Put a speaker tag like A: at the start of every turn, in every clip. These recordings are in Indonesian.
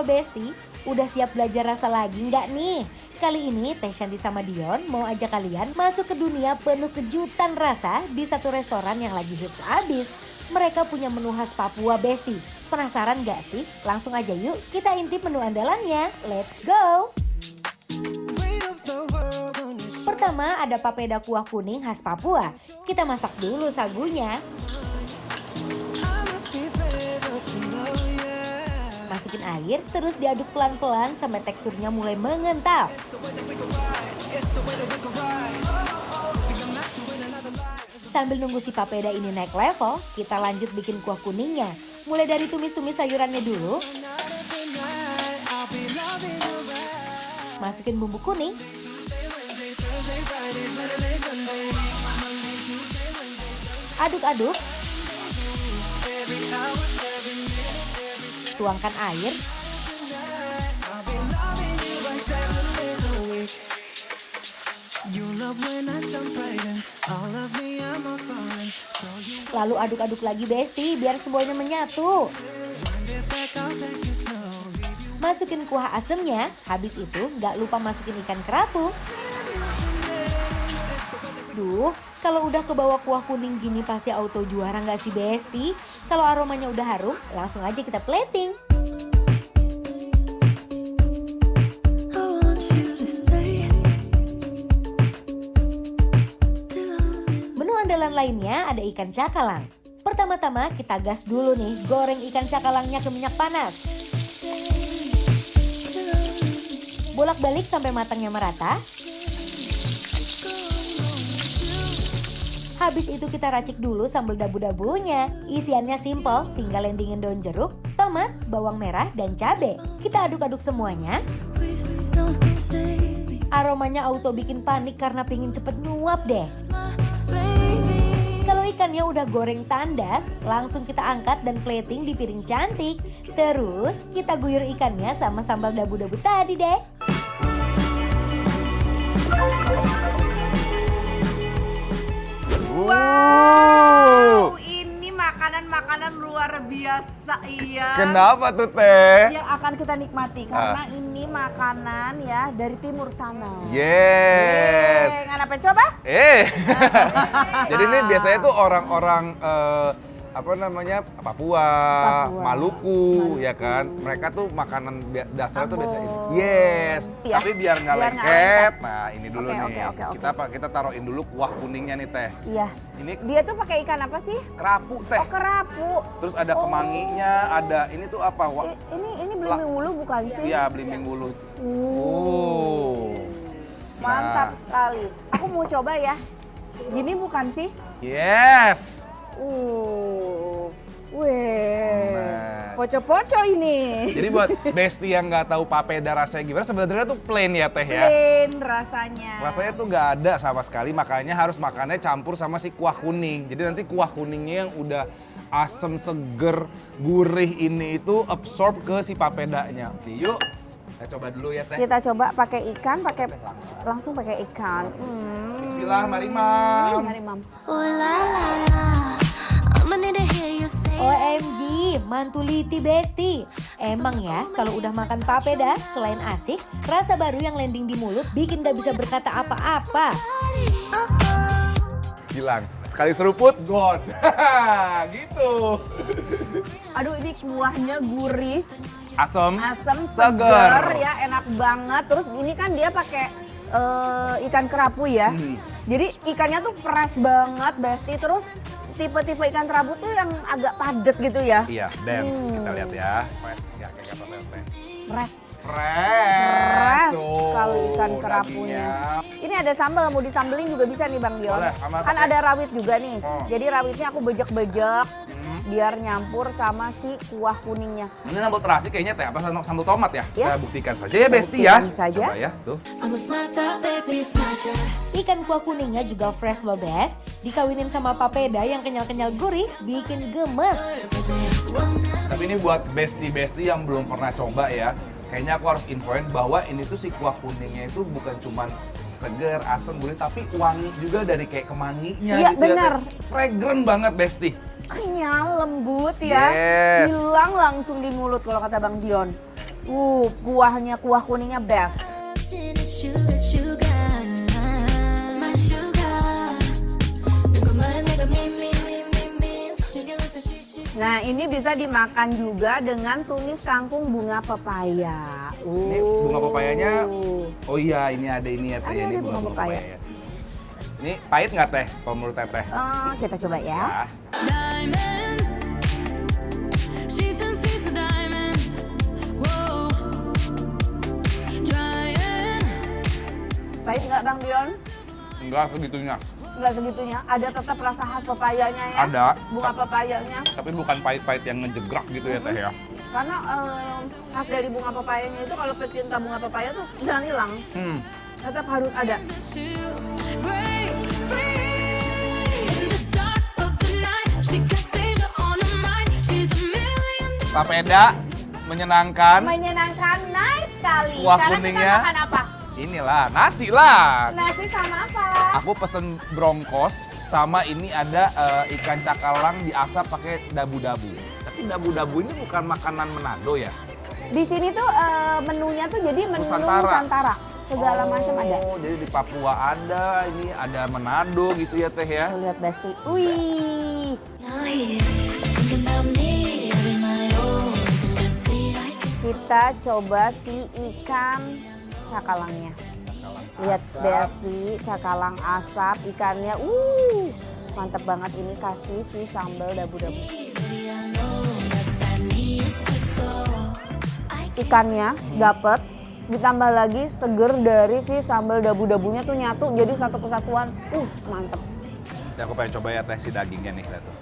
A: Besti, udah siap belajar rasa lagi nggak nih? Kali ini Teh Shanty sama Dion mau ajak kalian masuk ke dunia penuh kejutan rasa di satu restoran yang lagi hits abis. Mereka punya menu khas Papua Besti. Penasaran nggak sih? Langsung aja yuk kita intip menu andalannya. Let's go! Pertama ada papeda kuah kuning khas Papua. Kita masak dulu sagunya. Masukin air, terus diaduk pelan-pelan sampai teksturnya mulai mengental. Sambil nunggu si papeda ini naik level, kita lanjut bikin kuah kuningnya. Mulai dari tumis-tumis sayurannya dulu. Masukin bumbu kuning. Aduk-aduk. Tuangkan air. Lalu aduk-aduk lagi Besti biar semuanya menyatu. Masukin kuah asemnya. Habis itu gak lupa masukin ikan kerapu. Duh, kalau udah kebawa kuah kuning gini pasti auto juara gak sih Besti? Kalau aromanya udah harum, langsung aja kita plating. Menu andalan lainnya ada ikan cakalang. Pertama-tama kita gas dulu nih, goreng ikan cakalangnya ke minyak panas. Bolak-balik sampai matangnya merata. Habis itu kita racik dulu sambal dabu-dabunya. Isiannya simple, tinggal landingin daun jeruk, tomat, bawang merah, dan cabai. Kita aduk-aduk semuanya. Aromanya auto bikin panik karena pingin cepet nyuap deh. Kalau ikannya udah goreng tandas, langsung kita angkat dan plating di piring cantik. Terus kita guyur ikannya sama sambal dabu-dabu tadi deh.
B: Wow, ini makanan-makanan luar biasa iya.
C: Kenapa tuh Teh?
B: Yang akan kita nikmati karena ini makanan ya dari timur sana.
C: Yes.
B: Nganapain coba?
C: Jadi ini biasanya tuh orang-orang apa namanya Papua, Maluku, ya kan. Mereka tuh makanan dasarnya tuh biasa ini. Yes.
B: Ya.
C: Tapi biar nggak lengket. Nah ini dulu nih.
B: Oke.
C: Kita taruhin dulu kuah kuningnya nih Teh.
B: Iya.
C: Ini
B: Dia tuh pakai ikan apa sih?
C: kerapu Teh.
B: Oh, kerapu.
C: Terus ada kemanginya, ada ini tuh apa?
B: Ini belimbing wulu bukan sih?
C: Iya belimbing wulu.
B: Mantap sekali. Aku mau coba ya. Gini bukan sih?
C: Yes.
B: Poco-poco ini.
C: Jadi buat Besti yang nggak tahu papeda rasanya gimana, sebenarnya tuh plain ya Teh ya.
B: Plain rasanya.
C: Rasanya tuh nggak ada sama sekali, makanya harus makannya campur sama si kuah kuning. Jadi nanti kuah kuningnya yang udah asem, seger, gurih ini itu absorb ke si papedanya. Oke, yuk kita coba dulu ya Teh.
B: Kita coba pakai ikan, langsung pakai ikan.
C: Bismillah, mari Mam.
B: Mari Mam.
A: OMG, mantuliti Besti. Emang ya, kalau udah makan papeda, selain asik, rasa baru yang landing di mulut bikin gak bisa berkata apa-apa.
C: Hilang. Sekali seruput, gone. Gitu.
B: Aduh ini kuahnya gurih,
C: Asam,
B: seger ya, enak banget. Terus ini kan dia pakai ikan kerapu ya. Jadi ikannya tuh fresh banget Besti. Terus tipe-tipe ikan kerapu tuh yang agak padat gitu ya.
C: Iya, dense. Kita lihat ya. Fresh, ya kayak apa Teh?
B: Fresh
C: Tuh,
B: kalau ikan kerapunya.
C: dagingnya.
B: Ini ada sambal, mau disambelin juga bisa nih Bang Dion.
C: Boleh, sama
B: Kan
C: pakai-
B: ada rawit juga nih.
C: Oh.
B: Jadi rawitnya aku bejek-bejek biar nyampur sama si kuah kuningnya.
C: Ini sambal terasi kayaknya Teh, apa sambal tomat ya?
B: Ya.
C: Kita buktikan saja ya Besti ya.
B: Buktikan saja.
C: Coba ya, tuh.
A: Ikan kuah kuningnya juga fresh loh Bes. Dikawinin sama papeda yang kenyal-kenyal gurih, bikin gemes.
C: Tapi ini buat Besti-Besti yang belum pernah coba ya. Kayaknya aku harus infoin bahwa ini tuh si kuah kuningnya itu bukan cuman seger, asam, gurih, tapi wangi juga dari kayak kemanginya
B: Iya,
C: gitu
B: benar.
C: ya. Fragrant banget Besti.
B: Kenyal, lembut ya.
C: Yes.
B: Hilang langsung di mulut kalau kata Bang Dion. Kuahnya, kuah kuningnya best. Nah, ini bisa dimakan juga dengan tumis kangkung bunga pepaya.
C: Ini bunga pepayanya, oh iya ini ada ini ya teh,
B: Ada
C: ini
B: bunga
C: bunga
B: pepaya.
C: pepaya. Ini pahit nggak teh, kalau menurut teteh?
B: Kita coba ya.
C: Ya.
D: Diamonds, she turns these to diamonds. Whoa, trying.
B: Pahit nggak Bang Dion?
C: Enggak segitunya.
B: Nggak segitunya. Ada tetap rasa khas pepayanya ya?
C: Ada.
B: Bunga pepayanya.
C: Tapi bukan pahit-pahit yang ngejegrak gitu ya teh ya.
B: Karena khas dari bunga pepayanya itu kalau pecinta bunga pepaya tuh jangan hilang. Tetap harus ada.
D: To break free in the dark of the night. She got danger on her mind. She's a million.
C: Papeda menyenangkan.
B: Menyenangkan, nice sekali.
C: Kuah
B: Sekarang
C: kuningnya.
B: kita makan apa?
C: Inilah nasi lah.
B: Nasi sama apa?
C: Aku pesen brongkos sama ini ada ikan cakalang diasap pakai dabu-dabu. Tapi dabu-dabu ini bukan makanan Manado ya?
B: Di sini tuh menunya tuh jadi menu
C: Nusantara.
B: Nusantara. Segala macam ada.
C: Oh, jadi di Papua ada, ini ada Manado gitu ya teh ya?
B: Tuh, lihat Besti. Wih.
D: Now here, thinking about me every night. Oh, isn't that sweet? I guess.
B: Kita coba si ikan cakalangnya. Lihat Besti, cakalang asap ikannya. Mantep banget, ini kasih si sambal dabu-dabu.
D: Baby, I know that's that needs to soul.
B: Ikannya dapet, ditambah lagi seger dari si sambal dabu-dabunya tuh nyatu jadi satu kesatuan. Mantep.
C: Ya, aku pengen coba ya teh si dagingnya nih, lihat tuh.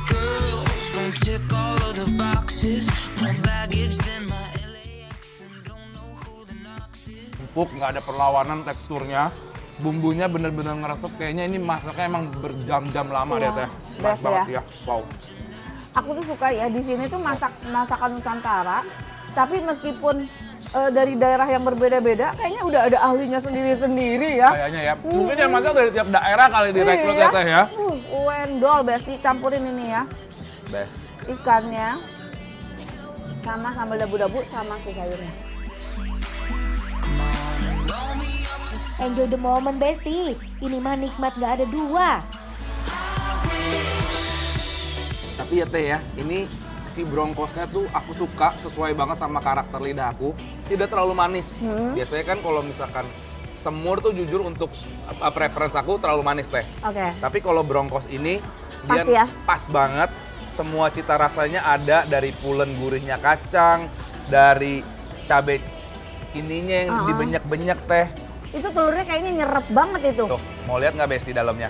E: Girls won't tick all of the boxes. No baggage, then my LAX, and don't know who the Knox is.
C: Empuk, nggak ada perlawanan teksturnya. Bumbunya bener-bener ngeresep, kayaknya ini masaknya emang berjam-jam lama deh teh.
B: best
C: banget
B: ya.
C: ya. Wow.
B: Aku tuh suka ya di sini tuh masakan Nusantara, tapi meskipun dari daerah yang berbeda-beda, kayaknya udah ada ahlinya sendiri-sendiri ya.
C: Kayaknya ya. Mungkin yang masak dari tiap daerah kali direkrut ya teh ya.
B: Wendol Besti, campurin ini ya.
C: Best.
B: Ikannya sama sambal dabu-dabu sama si sayurnya.
A: Enjoy the moment Besti, ini mah nikmat gak ada dua.
C: Tapi ya teh ya, ini si brongkosnya tuh aku suka, sesuai banget sama karakter lidah aku. Tidak terlalu manis. Biasanya kan kalau misalkan semur tuh jujur untuk preference aku terlalu manis teh.
B: Oke.
C: Tapi kalau brongkos ini
B: Pas
C: dia
B: ya?
C: pas banget. Semua cita rasanya ada, dari pulen gurihnya kacang, dari cabai ininya yang dibenyak-benyak teh.
B: Itu telurnya kayaknya nyerep banget itu.
C: Tuh, mau lihat nggak Besti dalamnya?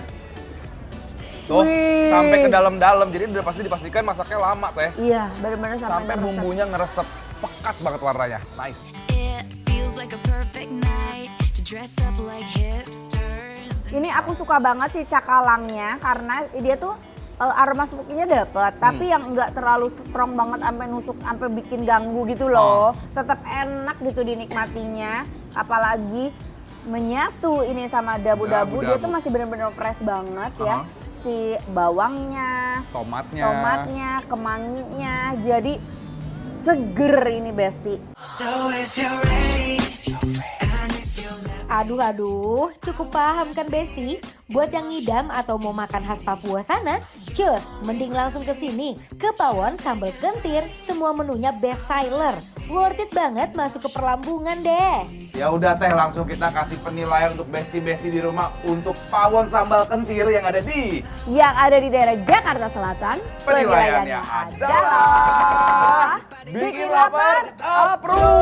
C: Tuh,
B: Wih.
C: sampai ke dalam-dalam. Jadi udah pasti dipastikan masaknya lama teh.
B: Iya, benar-benar
C: Sampai
B: ngeresep.
C: bumbunya ngeresep, pekat banget warnanya. Nice.
D: It feels like a perfect night to dress up like hipsters.
B: Ini aku suka banget sih cakalangnya karena dia tuh aroma smoky-nya dapet, tapi yang nggak terlalu strong banget sampai nusuk, sampai bikin ganggu gitu loh. Tetap enak gitu dinikmatinya, apalagi menyatu ini sama dabu-dabu. Dia tuh masih bener-bener fresh banget ya. Si bawangnya,
C: Tomatnya.
B: kemanginya, jadi seger ini Besti.
E: So if you're ready,
A: Aduh, cukup paham kan Besti? Buat yang ngidam atau mau makan khas Papua sana, cus, mending langsung ke sini. Ke Pawon Sambal Kentir, semua menunya best seller. Worth it banget masuk ke perlambungan deh.
C: Ya udah teh, langsung kita kasih penilaian untuk Besti-Besti di rumah untuk Pawon Sambal Kentir yang ada di
B: Yang ada di daerah Jakarta Selatan,
C: penilaiannya adalah bikin lapar, approve.